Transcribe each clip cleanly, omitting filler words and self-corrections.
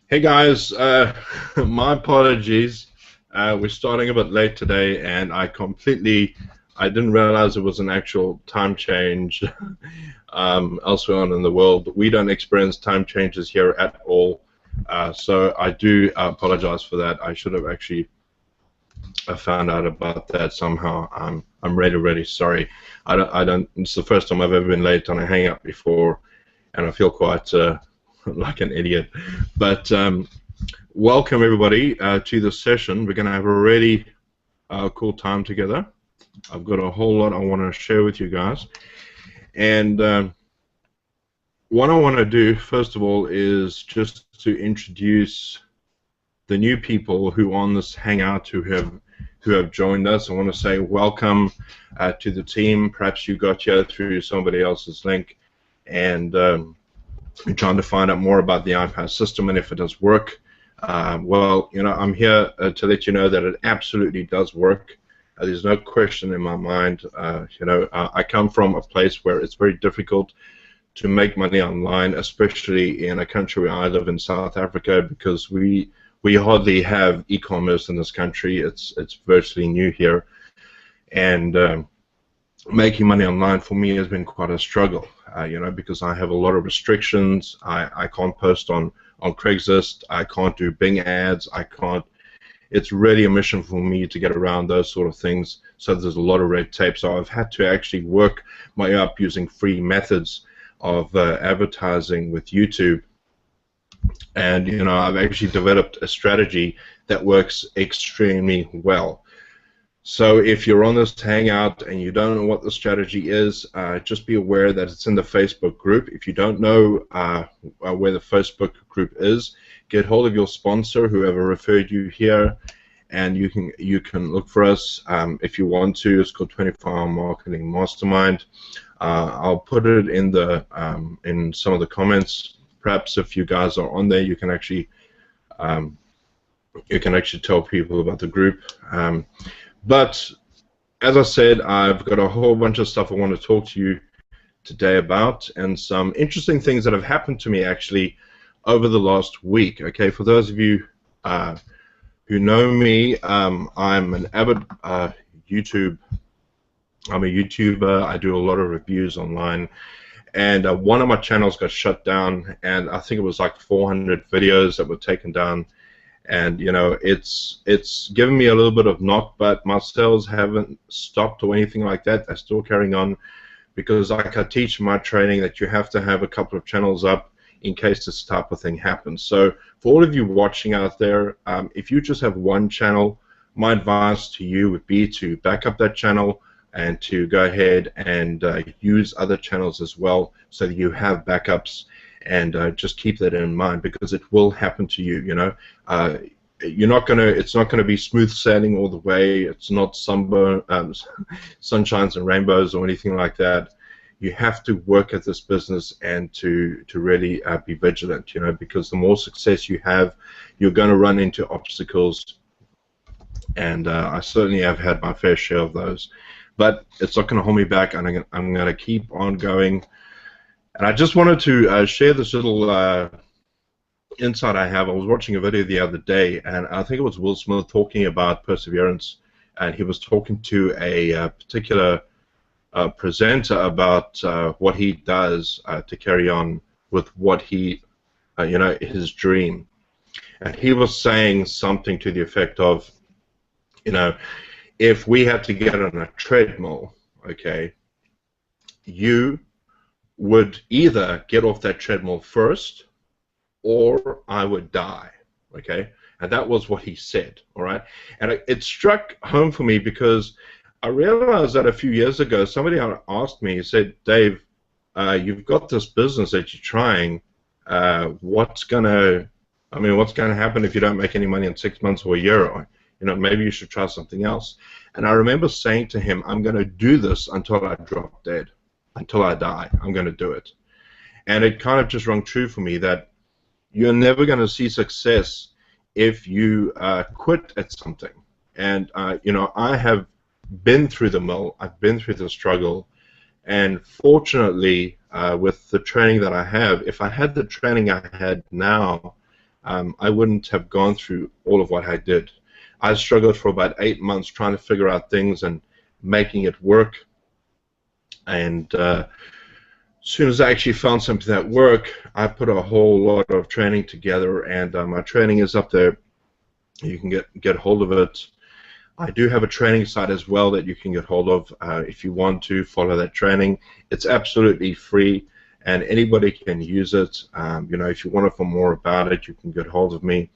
Hey guys, my apologies. We're starting a bit late today, and I didn't realize it was an actual time change elsewhere on in the world. We don't experience time changes here at all, so I do apologize for that. I should have actually found out about that somehow. I'm really sorry. I don't. It's the first time I've ever been late on a Hangout before, and I feel quite like an idiot. But welcome everybody to this session. We're going to have a really cool time together. I've got a whole lot I want to share with you guys. And what I want to do, first of all, is just to introduce the new people who are on this Hangout who have joined us. I want to say welcome to the team. Perhaps you got here through somebody else's link, and you're trying to find out more about the iPas system and if it does work. Well, you know, I'm here to let you know that it absolutely does work. There's no question in my mind. I come from a place where it's very difficult to make money online, especially in a country where I live in South Africa, because we hardly have e-commerce in this country. It's virtually new here, and making money online for me has been quite a struggle. Because I have a lot of restrictions. I can't post on Craigslist. I can't do Bing ads. I can't. It's really a mission for me to get around those sort of things. So there's a lot of red tape. So I've had to actually work my way up using free methods of advertising with YouTube. And I've actually developed a strategy that works extremely well. So if you're on this Hangout and you don't know what the strategy is, just be aware that it's in the Facebook group. If you don't know where the Facebook group is, get hold of your sponsor, whoever referred you here, and you can look for us if you want to. It's called 24-Hour Marketing Mastermind. I'll put it in the in some of the comments. Perhaps if you guys are on there, you can actually tell people about the group. But as I said, I've got a whole bunch of stuff I want to talk to you today about, and some interesting things that have happened to me actually over the last week. Okay, for those of you who know me, I'm an avid YouTuber. I do a lot of reviews online, and one of my channels got shut down, and I think it was like 400 videos that were taken down. And it's given me a little bit of knock, but my sales haven't stopped or anything like that. They're still carrying on, because like I teach in my training that you have to have a couple of channels up in case this type of thing happens. So for all of you watching out there, if you just have one channel, my advice to you would be to back up that channel and to go ahead and use other channels as well, so that you have backups. And just keep that in mind, because it will happen to you. You're not gonna. It's not gonna be smooth sailing all the way. It's not sunshines and rainbows or anything like that. You have to work at this business and to really be vigilant. Because the more success you have, you're going to run into obstacles. And I certainly have had my fair share of those. But it's not going to hold me back, and I'm going to keep on going. And I just wanted to share this little insight I have. I was watching a video the other day, and I think it was Will Smith talking about perseverance, and he was talking to a particular presenter about what he does to carry on with what he, his dream. And he was saying something to the effect of, if we had to get on a treadmill, okay, you would either get off that treadmill first, or I would die, okay? And that was what he said, all right? And it struck home for me, because I realized that a few years ago, somebody asked me, he said, Dave, you've got this business that you're trying. What's gonna happen if you don't make any money in 6 months or a year? Or, maybe you should try something else. And I remember saying to him, I'm going to do this until I drop dead. Until I die, I'm going to do it. And it kind of just rung true for me that you're never going to see success if you quit at something. And I have been through the mill. I've been through the struggle, and fortunately, with the training that I have, if I had the training I had now, I wouldn't have gone through all of what I did. I struggled for about 8 months trying to figure out things and making it work. And as soon as I actually found something that worked, I put a whole lot of training together, and my training is up there. You can get hold of it. I do have a training site as well that you can get hold of if you want to follow that training. It's absolutely free, and anybody can use it. You know, if you want to know more about it, you can get hold of me,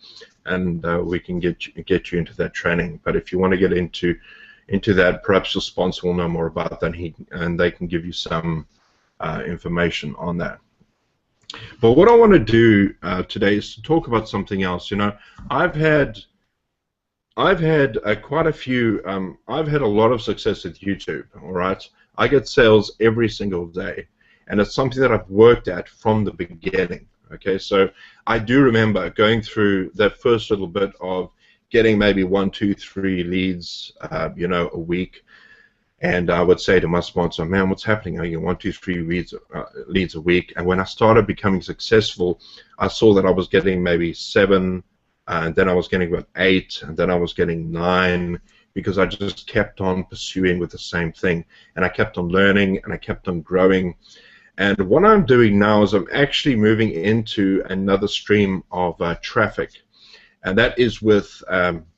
and we can get you into that training. But if you want to get into that, perhaps your sponsor will know more about that, and they can give you some information on that. But what I want to do today is to talk about something else. You know, I've had quite a few. I've had a lot of success with YouTube. All right, I get sales every single day, and it's something that I've worked at from the beginning. Okay, so I do remember going through that first little bit of getting maybe 1, 2, 3 leads, you know, a week, and I would say to my sponsor, "Man, what's happening? I get 1, 2, 3 leads a week." And when I started becoming successful, I saw that I was getting maybe 7. And then I was getting about 8, and then I was getting 9, because I just kept on pursuing with the same thing, and I kept on learning, and I kept on growing. And what I'm doing now is I'm actually moving into another stream of traffic, and that is with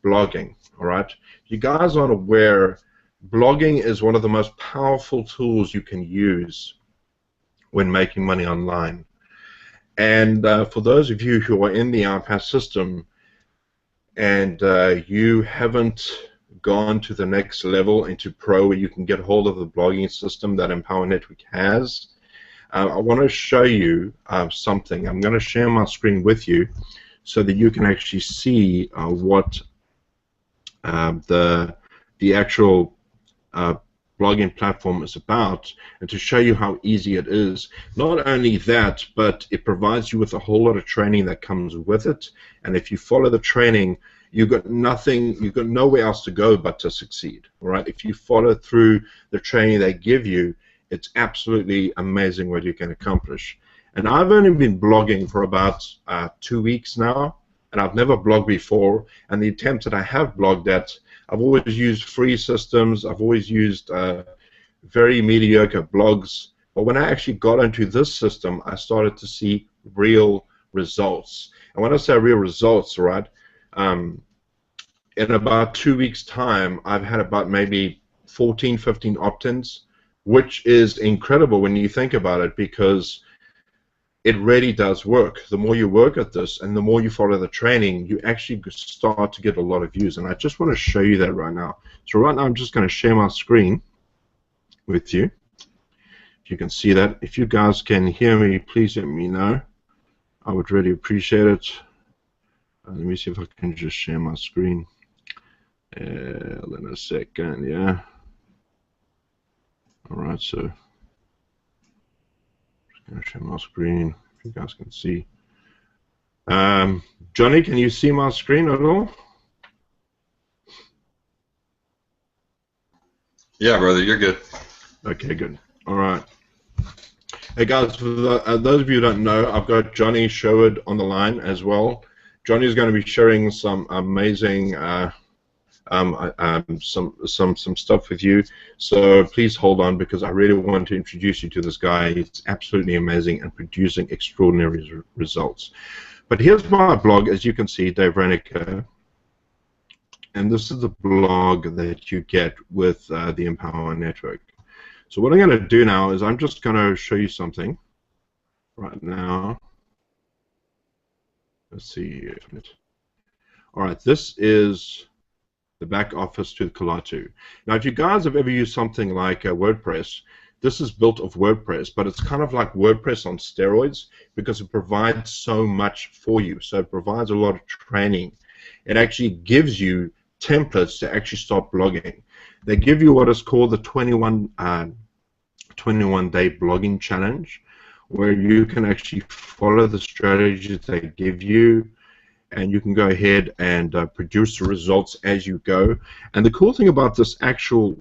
blogging. All right, you guys aren't aware, blogging is one of the most powerful tools you can use when making money online. And for those of you who are in the iPas system, and you haven't gone to the next level into Pro, where you can get hold of the blogging system that Empower Network has, I want to show you something. I'm going to share my screen with you so that you can actually see what the actual blogging platform is about, and to show you how easy it is. Not only that, but it provides you with a whole lot of training that comes with it, and if you follow the training, you've got nowhere else to go but to succeed. All right, if you follow through the training they give you, it's absolutely amazing what you can accomplish. And I've only been blogging for about 2 weeks now, and I've never blogged before, and the attempts that I have blogged at, I've always used free systems. I've always used very mediocre blogs. But when I actually got into this system, I started to see real results. And when I say real results, right, in about 2 weeks' time, I've had about maybe 14, 15 opt-ins, which is incredible when you think about it, because it really does work. The more you work at this and the more you follow the training, you actually start to get a lot of views. And I just want to show you that right now. So right now I'm just going to share my screen with you. If you can see that. If you guys can hear me, please let me know. I would really appreciate it. Let me see if I can just share my screen. In a second, yeah. Alright, so I'm going to share my screen, if you guys can see. Johnny, can you see my screen at all? Yeah, brother, you're good. Okay, good. All right. Hey, guys, for those of you who don't know, I've got Johnny Sherwood on the line as well. Johnny's going to be sharing some amazing some stuff with you, so please hold on, because I really want to introduce you to this guy. He's absolutely amazing and producing extraordinary results. But here's my blog, as you can see, Dave Reniker, and this is the blog that you get with the Empower Network. So what I'm going to do now is I'm just going to show you something right now. Let's see. All right, this is the back office to Kalatu. Now, if you guys have ever used something like WordPress, this is built of WordPress, but it's kind of like WordPress on steroids, because it provides so much for you. So it provides a lot of training. It actually gives you templates to actually start blogging. They give you what is called the 21-day blogging challenge, where you can actually follow the strategies they give you, and you can go ahead and produce the results as you go. And the cool thing about this actual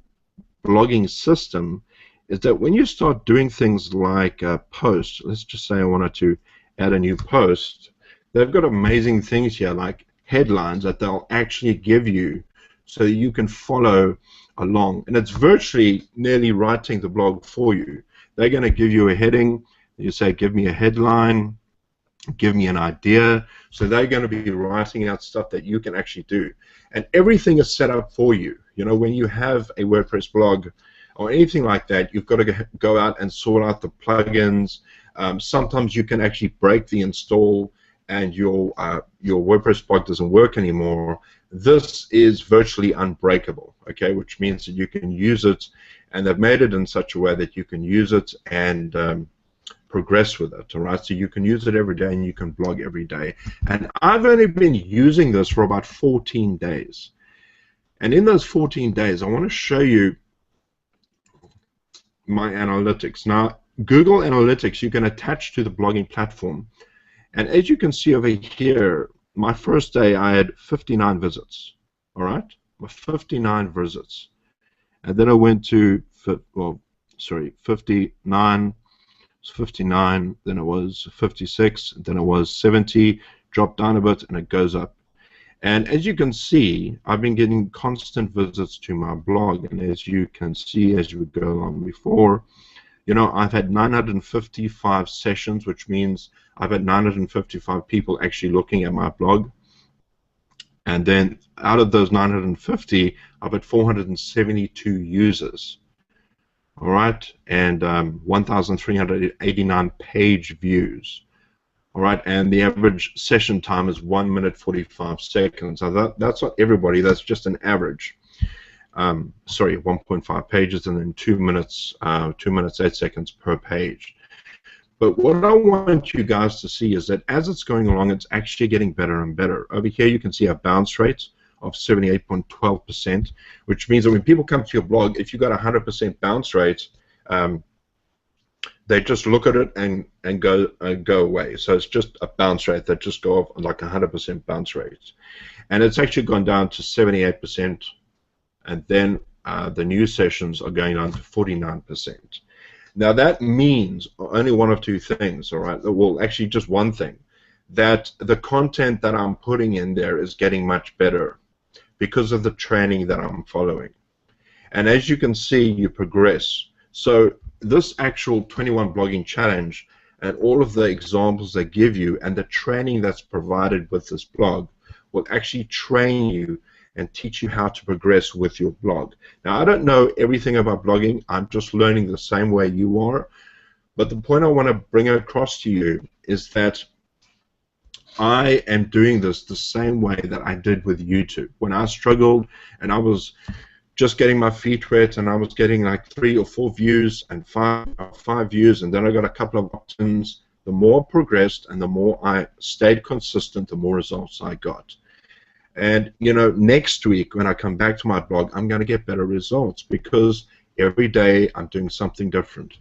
blogging system is that when you start doing things like posts, let's just say I wanted to add a new post, they've got amazing things here, like headlines that they'll actually give you so you can follow along. And it's virtually nearly writing the blog for you. They're going to give you a heading. You say, give me a headline, give me an idea. So they're going to be writing out stuff that you can actually do. And everything is set up for you. You know, when you have a WordPress blog or anything like that, you've got to go out and sort out the plugins. Sometimes you can actually break the install and your WordPress blog doesn't work anymore. This is virtually unbreakable, okay, which means that you can use it, and they've made it in such a way that you can use it and progress with it, all right? So you can use it every day and you can blog every day. And I've only been using this for about 14 days. And in those 14 days, I want to show you my analytics. Now, Google Analytics you can attach to the blogging platform. And as you can see over here, my first day I had 59 visits, all right? 59 visits. And then I went to, 59, 59, then it was 56, then it was 70, dropped down a bit, and it goes up. And as you can see, I've been getting constant visits to my blog, and as you can see as we go along before, you know, I've had 955 sessions, which means I've had 955 people actually looking at my blog. And then out of those 950, I've had 472 users. All right, and 1,389 page views. All right, and the average session time is 1 minute 45 seconds. Now that's not everybody. That's just an average. Sorry, 1.5 pages, and then 2 minutes 8 seconds per page. But what I want you guys to see is that as it's going along, it's actually getting better and better. Over here, you can see a bounce rate of 78.12%, which means that when people come to your blog, if you've got a 100% bounce rate, they just look at it and go away. So it's just a bounce rate that just go off like 100% bounce rate. And it's actually gone down to 78%, and then the new sessions are going down to 49%. Now that means only one of two things, all right? Well, actually just one thing, that the content that I'm putting in there is getting much better because of the training that I'm following. And as you can see, you progress. So this actual 21 blogging challenge and all of the examples they give you and the training that's provided with this blog will actually train you and teach you how to progress with your blog. Now, I don't know everything about blogging. I'm just learning the same way you are. But the point I want to bring across to you is that I am doing this the same way that I did with YouTube. When I struggled and I was just getting my feet wet and I was getting like 3 or 4 views and 5 views, and then I got a couple of opt-ins, the more I progressed and the more I stayed consistent, the more results I got. And, you know, next week when I come back to my blog, I'm going to get better results because every day I'm doing something different.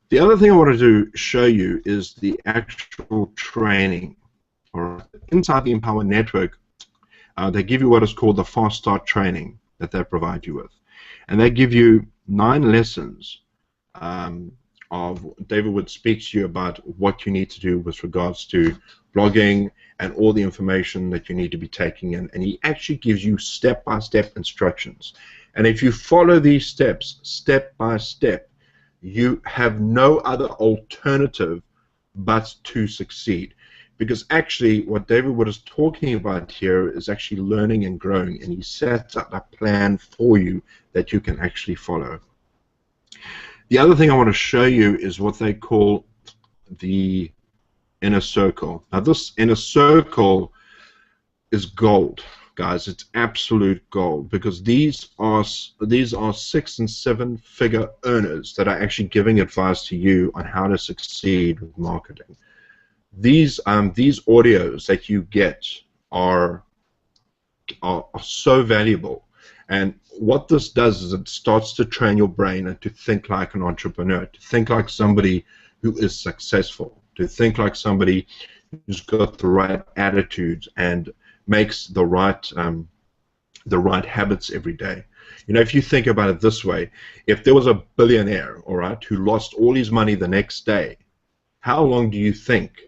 The other thing I wanted to show you is the actual training. Or inside the Empower Network, they give you what is called the Fast Start training that they provide you with. And they give you 9 lessons of David would speak to you about what you need to do with regards to blogging and all the information that you need to be taking in. And he actually gives you step-by-step instructions. And if you follow these steps, step by step, you have no other alternative but to succeed. Because actually what David Wood is talking about here is actually learning and growing, and he sets up a plan for you that you can actually follow. The other thing I want to show you is what they call the inner circle. Now this inner circle is gold, guys. It's absolute gold, because these are 6- and 7-figure earners that are actually giving advice to you on how to succeed with marketing. These audios that you get are so valuable, and what this does is it starts to train your brain and to think like an entrepreneur, to think like somebody who is successful, to think like somebody who's got the right attitudes and makes the right habits every day. You know, if you think about it this way, if there was a billionaire, all right, who lost all his money the next day, how long do you think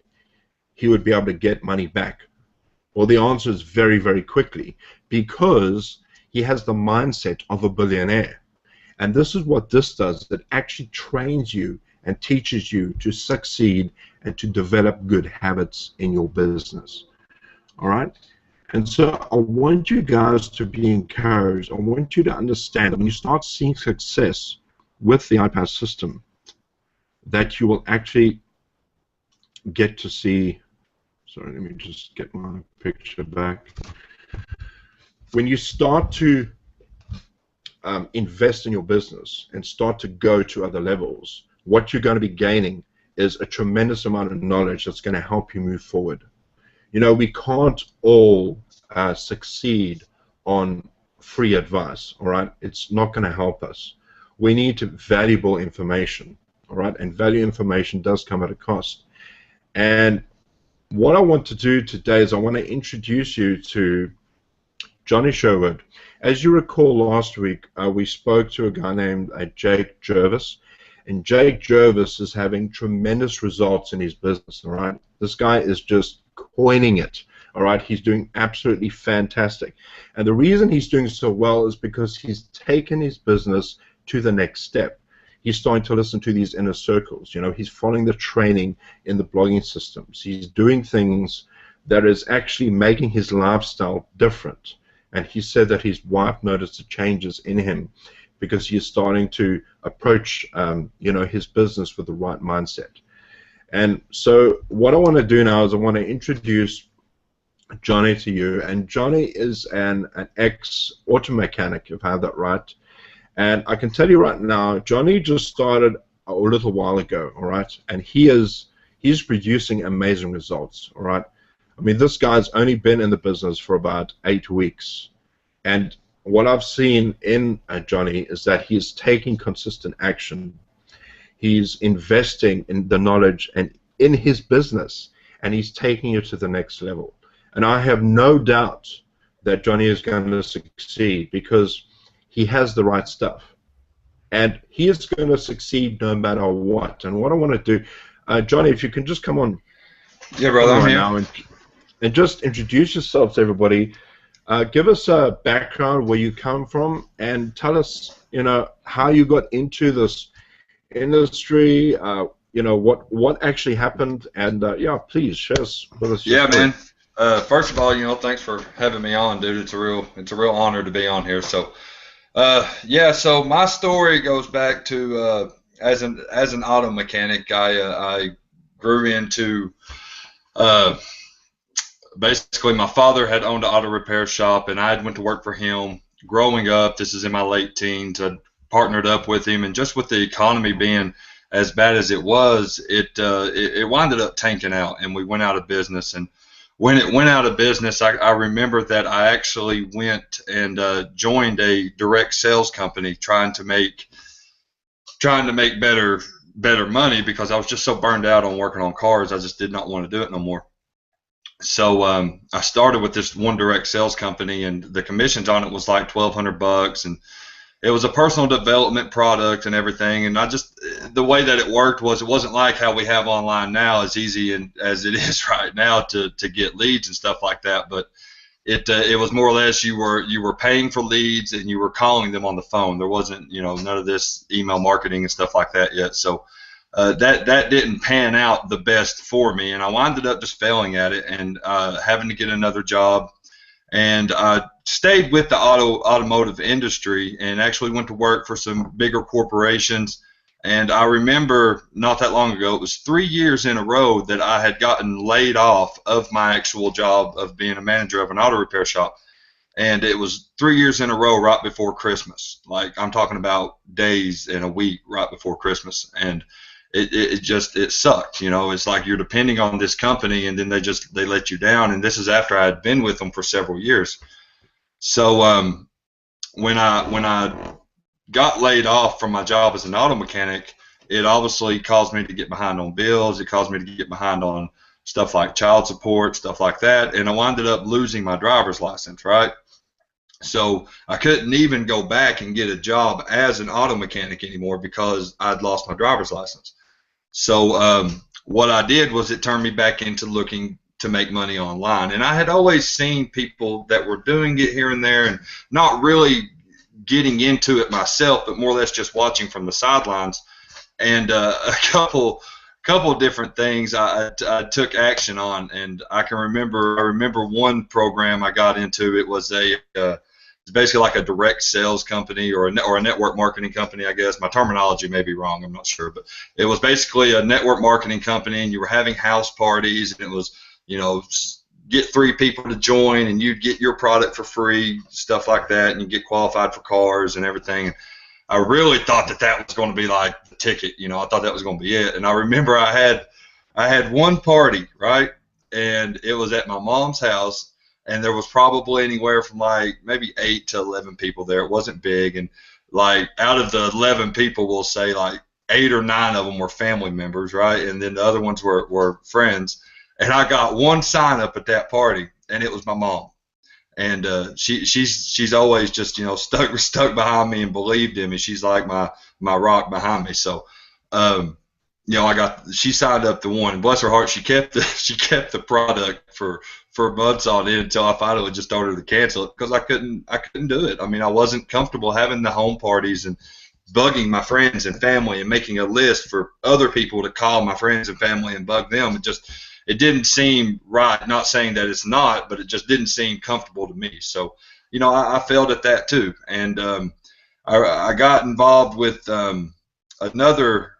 he would be able to get money back? Well, the answer is very, very quickly, because he has the mindset of a billionaire. And this is what this does. It actually trains you and teaches you to succeed and to develop good habits in your business. All right? And so I want you guys to be encouraged. I want you to understand that when you start seeing success with the iPas system, that you will actually get to see. Sorry, let me just get my picture back. When you start to invest in your business and start to go to other levels, what you're going to be gaining is a tremendous amount of knowledge that's going to help you move forward. You know, we can't all succeed on free advice, all right? It's not going to help us. We need valuable information, all right? And value information does come at a cost. And what I want to do today is I want to introduce you to Johnny Sherwood. As you recall, last week we spoke to a guy named Jake Jervis, and Jake Jervis is having tremendous results in his business, all right? This guy is just coining it, all right? He's doing absolutely fantastic. And the reason he's doing so well is because he's taken his business to the next step. He's starting to listen to these inner circles. You know, he's following the training in the blogging systems. He's doing things that is actually making his lifestyle different. And he said that his wife noticed the changes in him because he is starting to approach, you know, his business with the right mindset. And so what I want to do now is I want to introduce Johnny to you. And Johnny is an ex-auto mechanic, if I have that right. And I can tell you right now, Johnny just started a little while ago, all right? And he's producing amazing results, all right? I mean, this guy's only been in the business for about 8 weeks. And what I've seen in Johnny is that he's taking consistent action. He's investing in the knowledge and in his business, and he's taking it to the next level. And I have no doubt that Johnny is going to succeed because he has the right stuff. And he is going to succeed no matter what. And what I want to do, Johnny, if you can just come on. Yeah, brother, I'm here. Now and just introduce yourself to everybody. Give us a background, where you come from, and tell us, you know, how you got into this industry, you know, what actually happened, and yeah, please share with us. Yeah, man. First of all, you know, thanks for having me on, dude. It's a real honor to be on here. So, yeah, so my story goes back to as an auto mechanic. I grew into basically my father had owned an auto repair shop, and I went to work for him. Growing up, this is in my late teens, I partnered up with him, and just with the economy being as bad as it was, it winded up tanking out, and we went out of business. And when it went out of business, I remember that I actually went and joined a direct sales company, trying to make better money, because I was just so burned out on working on cars. I just did not want to do it no more. So I started with this one direct sales company, and the commissions on it was like $1,200, and it was a personal development product and everything. And the way that it worked was, it wasn't like how we have online now, as easy as it is right now to get leads and stuff like that. But it was more or less you were paying for leads, and you were calling them on the phone. There wasn't, you know, none of this email marketing and stuff like that yet. So that didn't pan out the best for me, and I winded up just failing at it and having to get another job. And I stayed with the automotive industry and actually went to work for some bigger corporations. And I remember not that long ago, it was 3 years in a row that I had gotten laid off of my actual job of being a manager of an auto repair shop. And it was 3 years in a row right before Christmas. Like, I'm talking about days in a week right before Christmas. And it sucked, you know. It's like you're depending on this company, and then they let you down. And this is after I had been with them for several years. So when I got laid off from my job as an auto mechanic, it obviously caused me to get behind on bills. It caused me to get behind on stuff like child support, stuff like that. And I wound up losing my driver's license, right? So I couldn't even go back and get a job as an auto mechanic anymore because I'd lost my driver's license. So what I did was, it turned me back into looking to make money online. And I had always seen people that were doing it here and there and not really getting into it myself, but more or less just watching from the sidelines. And a couple of different things I took action on, and I remember one program I got into. It was it's basically like a direct sales company or a network marketing company, I guess. My terminology may be wrong, I'm not sure, but it was basically a network marketing company, and you were having house parties, and it was, get 3 people to join, and you'd get your product for free, stuff like that, and you get qualified for cars and everything. I really thought that was going to be like the ticket, I thought that was going to be it. And I remember I had one party, right, and it was at my mom's house, and there was probably anywhere from like maybe 8 to 11 people there. It wasn't big, and like out of the 11 people, we'll say like 8 or 9 of them were family members, right, and then the other ones were friends. And I got one sign up at that party, and it was my mom. And she's always just stuck behind me and believed in me. She's like my rock behind me. So she signed up the one, and bless her heart, she kept the product for months on end until I finally just told her to cancel it because I couldn't do it. I mean, I wasn't comfortable having the home parties and bugging my friends and family and making a list for other people to call my friends and family and bug them. It didn't seem right. Not saying that it's not, but it just didn't seem comfortable to me. So, I failed at that too. And I got involved with another,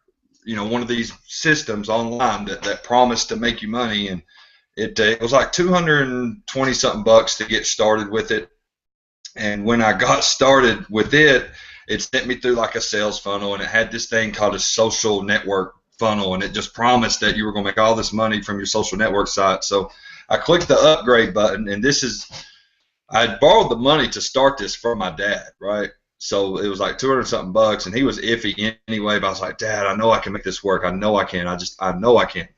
one of these systems online that promised to make you money. And it was like $220 something to get started with it. And when I got started with it, it sent me through like a sales funnel, and it had this thing called a social network funnel, and it just promised that you were going to make all this money from your social network site. So I clicked the upgrade button, and I had borrowed the money to start this from my dad, right? So it was like 200 something bucks, and he was iffy anyway, but I was like, Dad, I know I can make this work. I know I can. I know I can.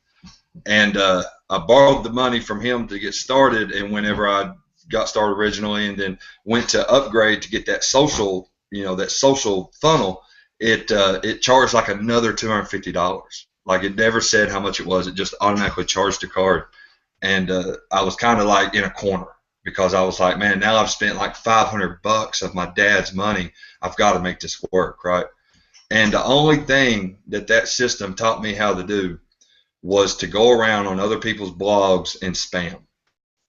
And I borrowed the money from him to get started, and whenever I got started originally and then went to upgrade to get that social, that social funnel, it charged like another $250. Like, it never said how much it was. It just automatically charged a card. And I was kind of like in a corner because I was like, man, now I've spent like $500 of my dad's money. I've got to make this work, right? And the only thing that system taught me how to do was to go around on other people's blogs and spam.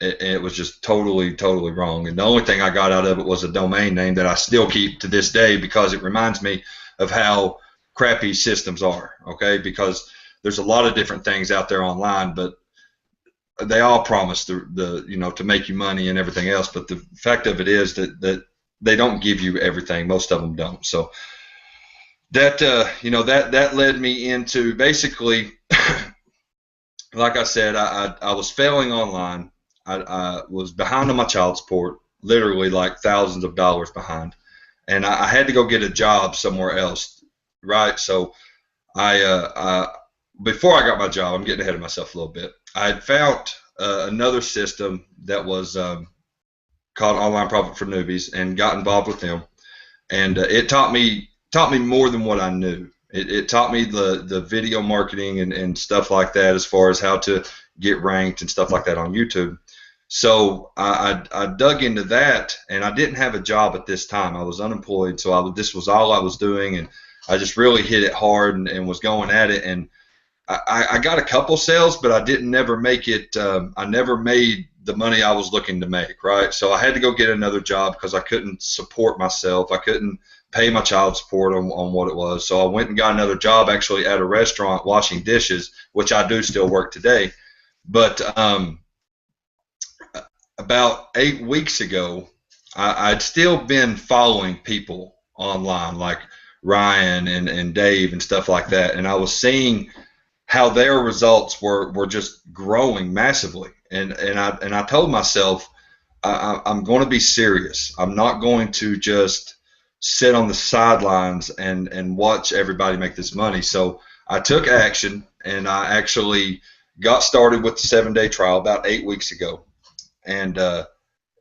It was just totally wrong. And the only thing I got out of it was a domain name that I still keep to this day because it reminds me of how crappy systems are, okay? Because there's a lot of different things out there online, but they all promise to make you money and everything else. But the fact of it is that they don't give you everything. Most of them don't. So that led me into basically, like I said, I was failing online. I was behind on my child support, literally like thousands of dollars behind. And I had to go get a job somewhere else, right? So before I got my job, I'm getting ahead of myself a little bit. I had found another system that was called Online Profit for Newbies and got involved with them. And it taught me more than what I knew. It taught me the video marketing and stuff like that, as far as how to get ranked and stuff like that on YouTube. So I dug into that, and I didn't have a job at this time. I was unemployed, so this was all I was doing, and I just really hit it hard and was going at it. And I got a couple sales, but I didn't never make it. I never made the money I was looking to make, right? So I had to go get another job because I couldn't support myself. I couldn't pay my child support on what it was. So I went and got another job, actually at a restaurant washing dishes, which I do still work today. But about 8 weeks ago, I'd still been following people online like Ryan and Dave and stuff like that, and I was seeing how their results were just growing massively. And I told myself, I'm going to be serious. I'm not going to just sit on the sidelines and watch everybody make this money. So I took action, and I actually got started with the 7-day trial about 8 weeks ago. And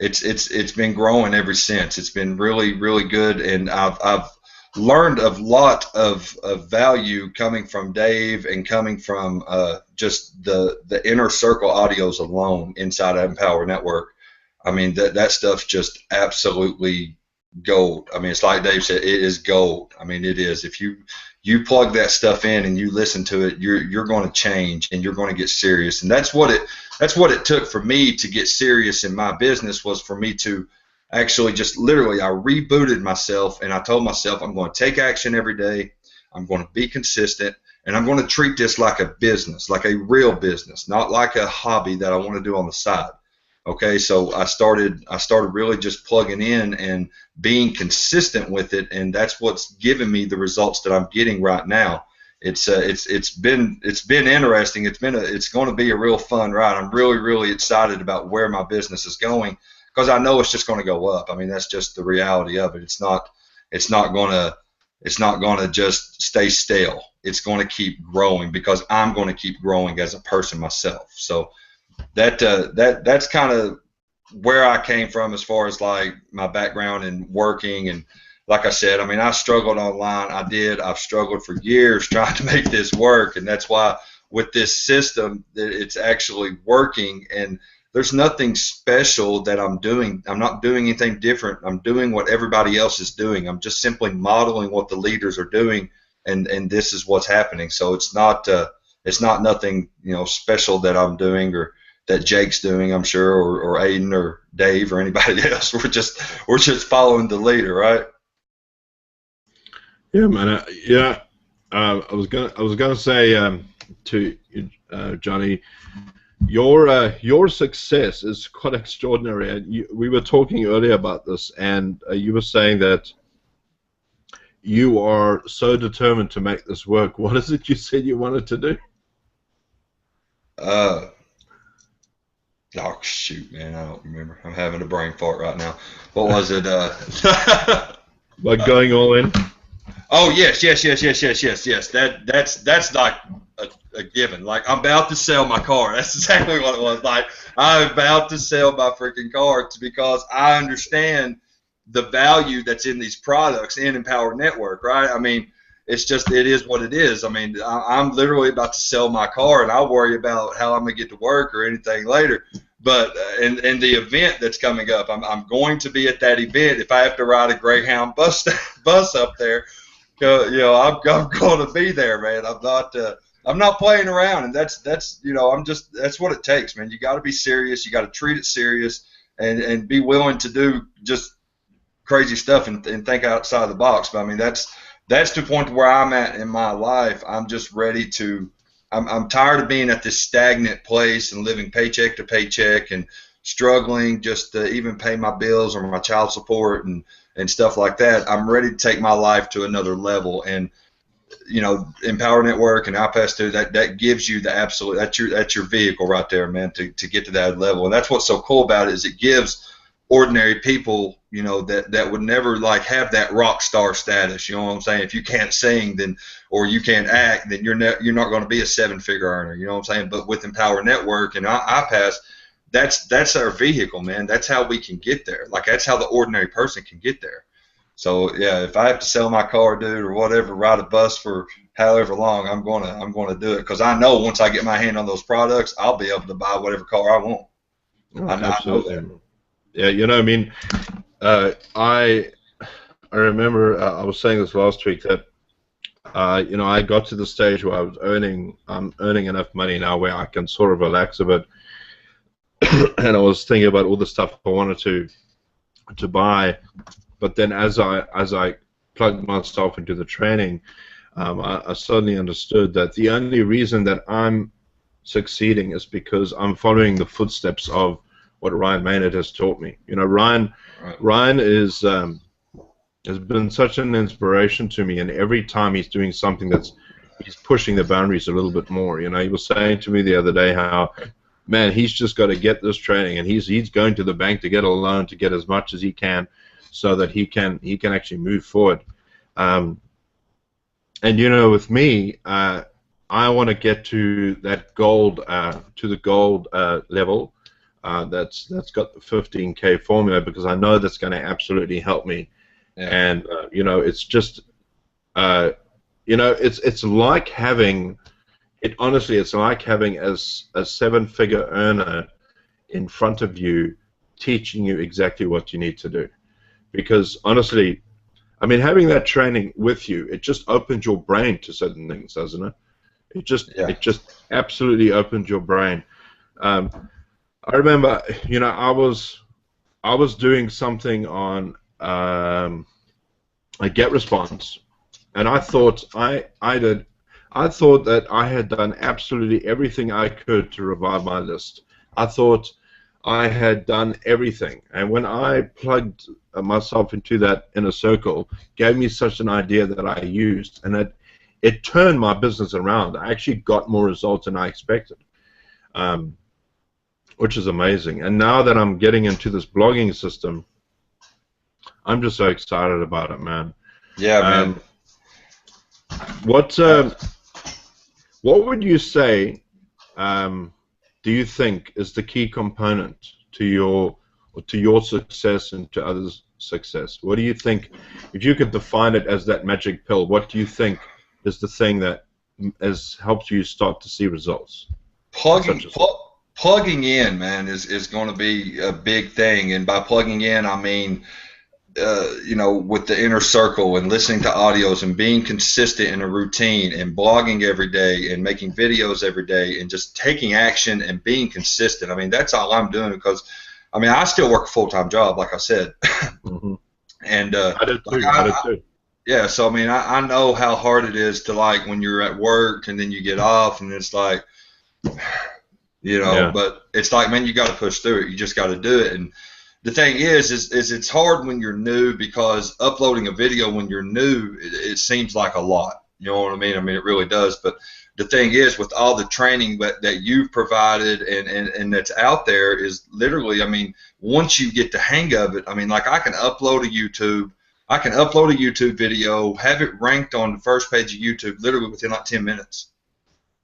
it's been growing ever since. It's been really good, and I've learned a lot of value coming from Dave and coming from just the inner circle audios alone inside of Empower Network. I mean, that stuff's just absolutely gold. I mean, it's like Dave said, it is gold. I mean, it is. If you plug that stuff in and you listen to it, you're going to change and you're going to get serious. And that's what it took for me to get serious in my business, was for me to actually just literally, I rebooted myself and I told myself, I'm going to take action every day. I'm going to be consistent, and I'm going to treat this like a business, like a real business, not like a hobby that I want to do on the side. Okay, so I started really just plugging in and being consistent with it, and that's what's given me the results that I'm getting right now. It's been interesting. It's going to be a real fun ride. I'm really excited about where my business is going, because I know it's just going to go up. I mean, that's just the reality of it. It's not going to just stay stale. It's going to keep growing, because I'm going to keep growing as a person myself. So that's kind of where I came from as far as like my background in working. And like I said, I mean, I struggled online. I've struggled for years trying to make this work, and that's why with this system that it's actually working. And there's nothing special that I'm doing. I'm not doing anything different. I'm doing what everybody else is doing. I'm just simply modeling what the leaders are doing, and this is what's happening. So it's not nothing, you know, special that I'm doing or that Jake's doing, I'm sure, or Aiden or Dave or anybody else. We're just following the leader, right? Yeah, man. I was gonna say to Johnny, your success is quite extraordinary. And we were talking earlier about this, and you were saying that you are so determined to make this work. What is it you said you wanted to do? Oh shoot, man, I don't remember. I'm having a brain fart right now. What was it? Like going all in? Oh yes. That's like a given. Like, I'm about to sell my car. That's exactly what it was. Like, I'm about to sell my freaking car because I understand the value that's in these products in Empower Network, right? I mean, it is what it is. I mean, I'm literally about to sell my car, and I'll worry about how I'm gonna get to work or anything later. But in the event that's coming up, I'm going to be at that event. If I have to ride a Greyhound bus up there, you know, I'm going to be there, man. I'm not playing around, and that's you know, that's what it takes, man. You got to be serious. You got to treat it serious, and be willing to do just crazy stuff and think outside the box. But I mean, that's the point where I'm at in my life. I'm just ready to. I'm tired of being at this stagnant place and living paycheck to paycheck and struggling just to even pay my bills or my child support and stuff like that. I'm ready to take my life to another level. And you know, Empower Network and iPas2, that gives you the absolute. That's your vehicle right there, man, to get to that level. And that's what's so cool about it, is it gives ordinary people, you know, that would never like have that rock star status. You know what I'm saying? If you can't sing, then, or you can't act, then you're not going to be a 7-figure earner. You know what I'm saying? But with Empower Network and iPas, that's our vehicle, man. That's how we can get there. Like, that's how the ordinary person can get there. So yeah, if I have to sell my car, dude, or whatever, ride a bus for however long, I'm gonna do it, because I know once I get my hand on those products, I'll be able to buy whatever car I want. Oh, absolutely. I know that. Yeah, you know, I mean, I remember I was saying this last week that you know, I got to the stage where I'm earning enough money now where I can sort of relax a bit, and I was thinking about all the stuff I wanted to buy. But then as I plugged myself into the training, I suddenly understood that the only reason that I'm succeeding is because I'm following the footsteps of what Ryan Maynard has taught me. You know, Ryan is has been such an inspiration to me, and every time he's doing something he's pushing the boundaries a little bit more. You know, he was saying to me the other day how, man, he's just got to get this training, and he's going to the bank to get a loan to get as much as he can, so that he can actually move forward. And you know, with me, I want to get to that gold, to the gold level. That's got the 15K formula, because I know that's going to absolutely help me. Yeah. And you know, it's just Uh, you know, it's like having it. Honestly, it's like having a seven-figure earner in front of you, teaching you exactly what you need to do. Because honestly, I mean, having that training with you, it just opens your brain to certain things, doesn't it? Yeah. It just absolutely opens your brain. Um, I remember, you know, I was doing something on a get response, and I thought that I had done absolutely everything I could to revive my list. I thought I had done everything, and when I plugged myself into that inner circle, gave me such an idea that I used, and it turned my business around. I actually got more results than I expected. Um, which is amazing. And now that I'm getting into this blogging system, I'm just so excited about it, man. Yeah, man. Um, what Uh, what would you say? Um, do you think is the key component to your success and to others' success? What do you think, if you could define it as that magic pill? What do you think is the thing that has helped you start to see results, such plugging as? pl- plugging in, man, is going to be a big thing. And by plugging in, I mean you know, with the inner circle and listening to audios and being consistent in a routine and blogging every day and making videos every day and just taking action and being consistent. I mean, that's all I'm doing because, I mean, I still work a full-time job, like I said, Mhm. and I did like too. I did too. yeah. So I mean, I know how hard it is to like when you're at work and then you get off and it's like, you know, Yeah. but it's like, man, you got to push through it. You just got to do it. And the thing is it's hard when you're new because uploading a video when you're new, it seems like a lot. You know what I mean? I mean, it really does. But the thing is, with all the training that you've provided and that's out there is literally, I mean, once you get the hang of it, I mean, like I can upload a YouTube video, have it ranked on the first page of YouTube literally within like 10 minutes.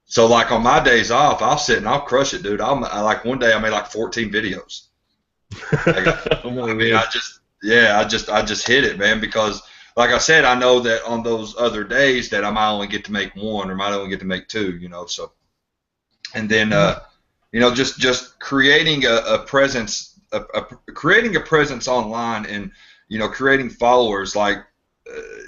So like on my days off, I'll sit and I'll crush it, dude. Like one day I made like 14 videos. Like, Oh my I mean, word. I just hit it, man, because like I said, I know that on those other days that I might only get to make one or might only get to make two, you know. So, and then, you know, just creating a presence, creating a presence online, and you know, creating followers. Like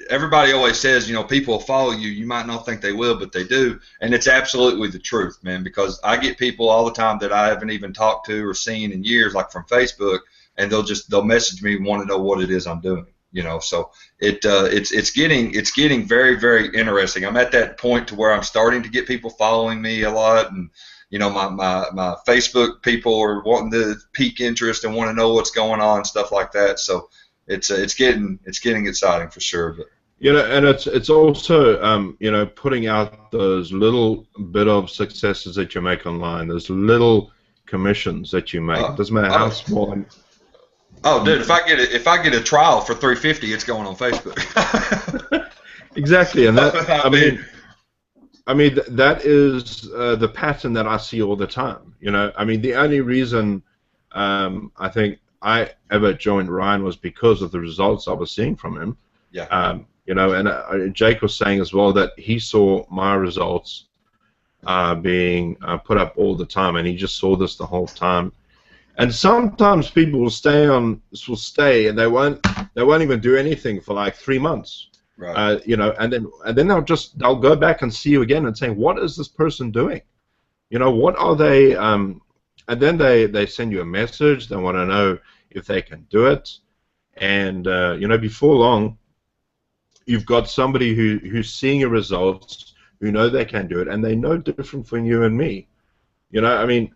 everybody always says, you know, people will follow you. You might not think they will, but they do, and it's absolutely the truth, man. Because I get people all the time that I haven't even talked to or seen in years, like from Facebook, and they'll message me and want to know what it is I'm doing. You know, so it's getting very very interesting. I'm at that point to where I'm starting to get people following me a lot, and you know my Facebook people are wanting to pique interest and want to know what's going on and stuff like that. So it's getting exciting for sure. But You know, and it's also you know, putting out those little bit of successes that you make online, those little commissions that you make. It uh, doesn't matter how oh small. And oh dude, if I get a trial for 350, it's going on Facebook. exactly, and that I mean, I mean that is the pattern that I see all the time. You know, I mean the only reason I think I ever joined Ryan was because of the results I was seeing from him. yeah. You know, and Jake was saying as well that he saw my results being put up all the time, and he just saw this the whole time. And sometimes people will stay, and they won't even do anything for like 3 months. Right. You know, and then they'll go back and see you again and say, what is this person doing? You know, what are they? And then they send you a message. They want to know if they can do it, and you know, before long, you've got somebody who's seeing your results, who know they can do it, and they know different from you and me. You know, I mean,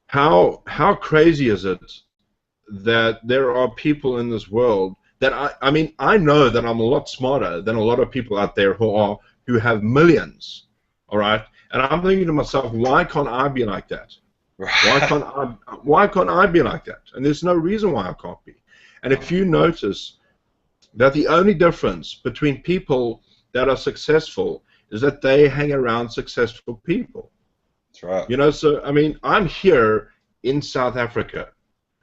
how crazy is it that there are people in this world that I mean, I know that I'm a lot smarter than a lot of people out there who have millions, all right? And I'm thinking to myself, why can't I be like that? Right. Why can't I be like that? And there's no reason why I can't be. And if you notice that the only difference between people that are successful is that they hang around successful people. That's right. You know, so I mean, I'm here in South Africa.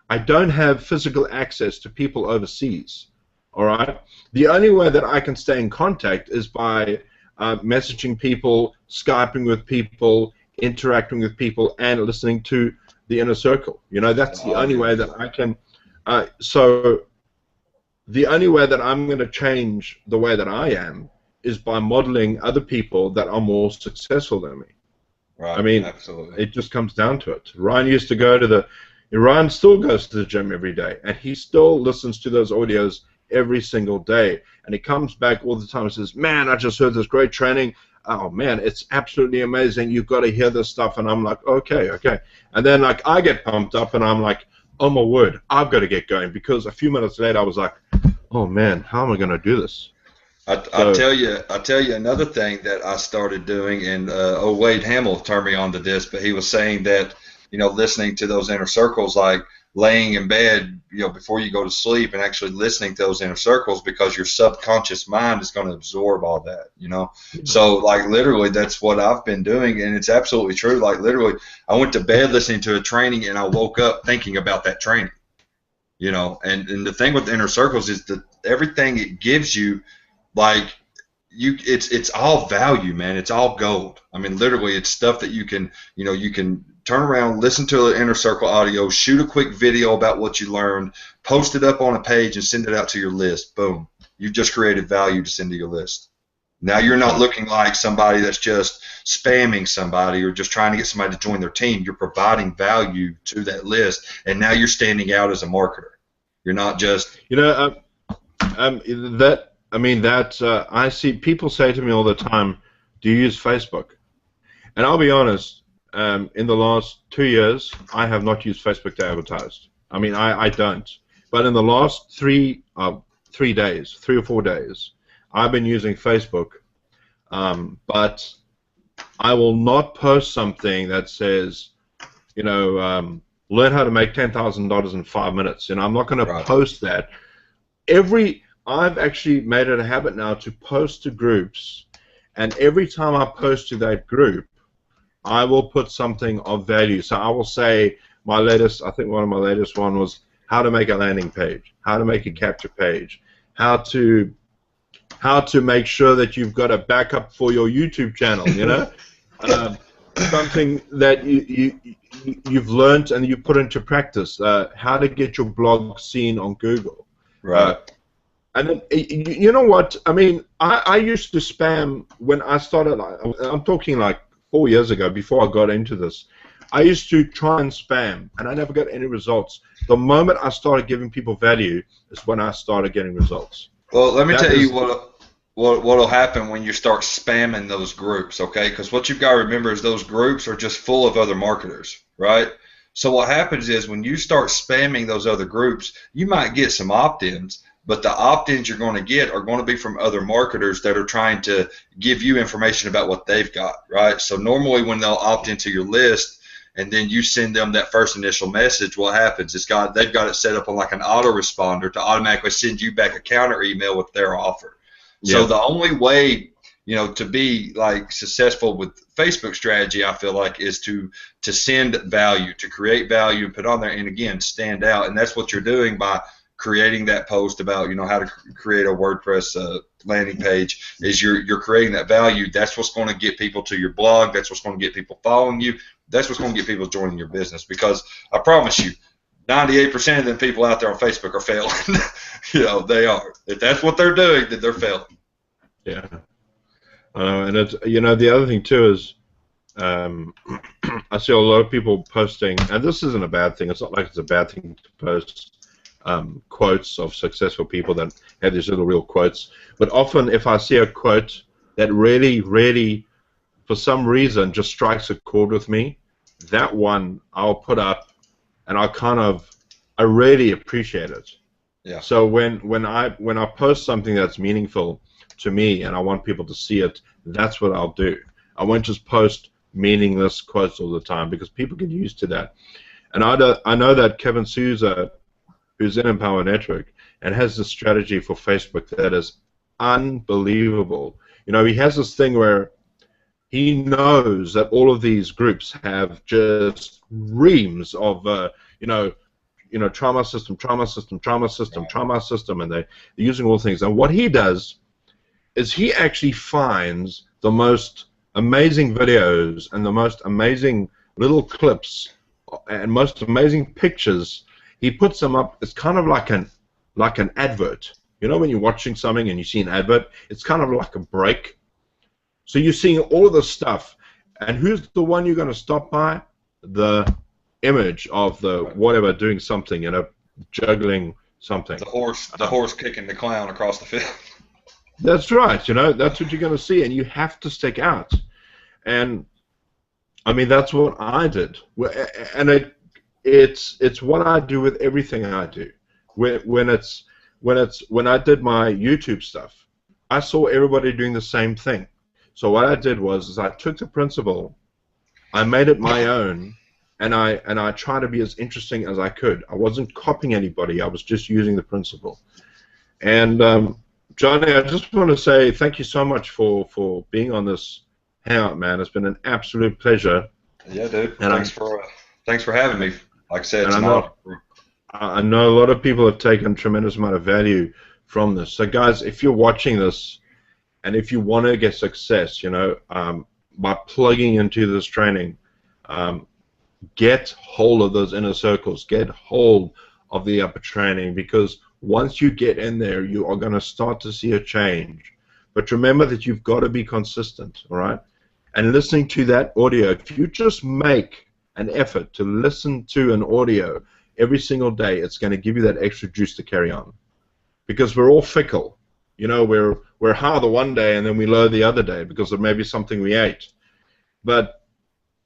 I don't have physical access to people overseas. All right. The only way that I can stay in contact is by messaging people, Skyping with people, interacting with people, and listening to the inner circle. You know, that's the only way that I can. So the only way that I'm going to change the way that I am is by modeling other people that are more successful than me. Right. I mean, absolutely. it just comes down to it. Ryan used to go to Ryan still goes to the gym every day, and he still listens to those audios every single day. And he comes back all the time and says, man, I just heard this great training. Oh, man, it's absolutely amazing. You've got to hear this stuff. And I'm like, okay. And then, like, I get pumped up, and I'm like, oh, my word, I've got to get going. Because a few minutes later, I was like, oh, man, how am I going to do this? I'll tell you another thing that I started doing, and Wade Hamill turned me on to this, but he was saying that, you know, listening to those inner circles, like laying in bed, you know, before you go to sleep, and actually listening to those inner circles, because your subconscious mind is going to absorb all that, you know. So, like, literally, that's what I've been doing, and it's absolutely true. Like, literally, I went to bed listening to a training, and I woke up thinking about that training, you know. And the thing with the inner circles is that everything it gives you, like, it's all value, man. It's all gold. I mean, literally, it's stuff that you can turn around, listen to an inner circle audio, shoot a quick video about what you learned, post it up on a page, and send it out to your list. Boom. You've just created value to send to your list. Now you're not looking like somebody that's just spamming somebody or just trying to get somebody to join their team. You're providing value to that list, and now you're standing out as a marketer. You're not just... I see people say to me all the time, do you use Facebook? And I'll be honest, in the last 2 years, I have not used Facebook to advertise. I mean, I don't. But in the last 3 or 4 days, I've been using Facebook. But I will not post something that says, you know, learn how to make $10,000 in 5 minutes. You know, I'm not going to post that. I've actually made it a habit now to post to groups, and every time I post to that group, I will put something of value. So I will say I think one of my latest one was how to make a landing page, how to make a capture page, how to make sure that you've got a backup for your YouTube channel, you know, something that you've learned and you put into practice, how to get your blog seen on Google. Right. And then, you know what? I mean, I used to spam when I started. I'm talking like 4 years ago, before I got into this. I used to try and spam, and I never got any results. The moment I started giving people value is when I started getting results. Well, let me tell you what'll happen when you start spamming those groups, okay? Because what you've got to remember is those groups are just full of other marketers, right? So what happens is when you start spamming those other groups, you might get some opt-ins, but the opt-ins you're going to get are going to be from other marketers that are trying to give you information about what they've got, right? So normally when they'll opt into your list and then you send them that first initial message, what happens is they've got it set up on like an autoresponder to automatically send you back a counter email with their offer. Yeah. So the only way, you know, to be like successful with Facebook strategy, I feel like, is to send value, to create value and put on there, and again, stand out. And that's what you're doing by creating that post about, you know, how to create a WordPress landing page. Is you're creating that value. That's what's going to get people to your blog. That's what's going to get people following you. That's what's going to get people joining your business. Because I promise you, 98% of them people out there on Facebook are failing. You know, they are. If that's what they're doing, then they're failing. Yeah. And it's, you know, the other thing too is I see a lot of people posting, and this isn't a bad thing. It's not like it's a bad thing to post quotes of successful people that have these little real quotes. But often if I see a quote that really, really, for some reason, just strikes a chord with me, that one I'll put up, and I really appreciate it. Yeah. So when I post something that's meaningful to me and I want people to see it, that's what I'll do. I won't just post meaningless quotes all the time, because people get used to that. And I know that Kevin Souza, who's in Empower Network, and has this strategy for Facebook that is unbelievable. You know, he has this thing where he knows that all of these groups have just reams of, you know, you know, trauma system, trauma system, trauma system, trauma system, and they're using all things. And what he does is he actually finds the most amazing videos and the most amazing little clips and most amazing pictures. He puts them up. It's kind of like an advert. You know, when you're watching something and you see an advert, it's kind of like a break. So you're seeing all of this stuff, and who's the one you're going to stop by? The image of the whatever doing something, you know, juggling something. The horse kicking the clown across the field. That's right. You know, that's what you're going to see, and you have to stick out. And I mean, that's what I did, and it's what I do with everything I do. When I did my YouTube stuff, I saw everybody doing the same thing. So what I did was I took the principle, I made it my own, and I tried to be as interesting as I could. I wasn't copying anybody. I was just using the principle. And Johnny, I just want to say thank you so much for being on this Hangout, man. It's been an absolute pleasure. Yeah, dude. And thanks for having me. Like I said, it's I know a lot of people have taken a tremendous amount of value from this. So, guys, if you're watching this, and if you want to get success, you know, by plugging into this training, get hold of those inner circles, get hold of the upper training, because once you get in there, you are going to start to see a change. But remember that you've got to be consistent, all right? And listening to that audio, if you just make an effort to listen to an audio every single day, it's going to give you that extra juice to carry on. Because we're all fickle. You know, we're high the one day and then we low the other day because of maybe something we ate. But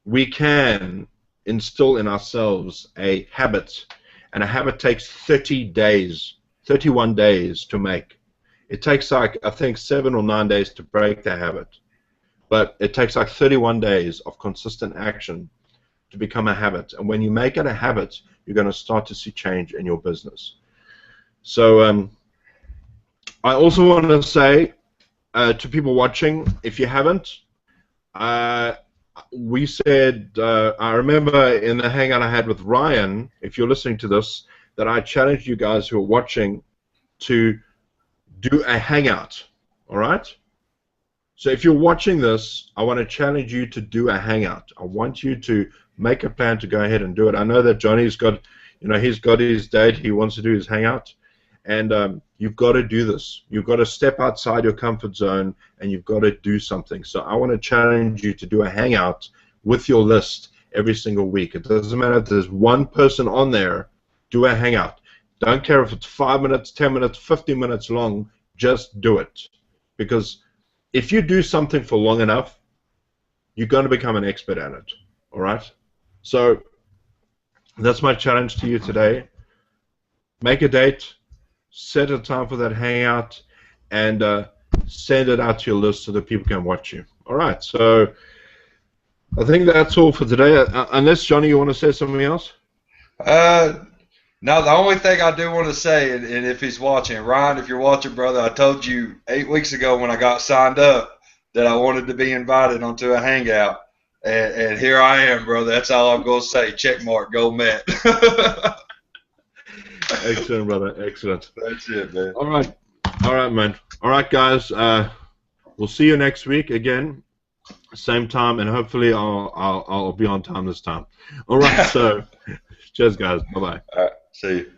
we can instill in ourselves a habit, and a habit takes 31 days to make. It takes like, I think, 7 or 9 days to break the habit. But it takes like 31 days of consistent action to become a habit. And when you make it a habit, you're going to start to see change in your business. So I also want to say to people watching, if you haven't, we said, I remember in the Hangout I had with Ryan, if you're listening to this, that I challenged you guys who are watching to do a Hangout, all right? So if you're watching this, I want to challenge you to do a Hangout. I want you to make a plan to go ahead and do it. I know that Johnny's got, you know, he's got his date. He wants to do his Hangout. And you've got to do this. You've got to step outside your comfort zone, and you've got to do something. So I want to challenge you to do a Hangout with your list every single week. It doesn't matter if there's one person on there, do a Hangout. Don't care if it's 5 minutes, 10 minutes, 15 minutes long, just do it. Because if you do something for long enough, you're going to become an expert at it. All right? So that's my challenge to you today. Make a date. Set a time for that Hangout, and send it out to your list so that people can watch you. All right, so I think that's all for today. Unless, Johnny, you want to say something else? No, the only thing I do want to say, and if he's watching, Ryan, if you're watching, brother, I told you 8 weeks ago when I got signed up that I wanted to be invited onto a Hangout, and here I am, brother. That's all I'm going to say. Check mark, goal met. Excellent, brother. Excellent. That's it, man. All right, man. All right, guys. We'll see you next week again, same time, and hopefully I'll be on time this time. All right. So, cheers, guys. Bye bye. All right. See you.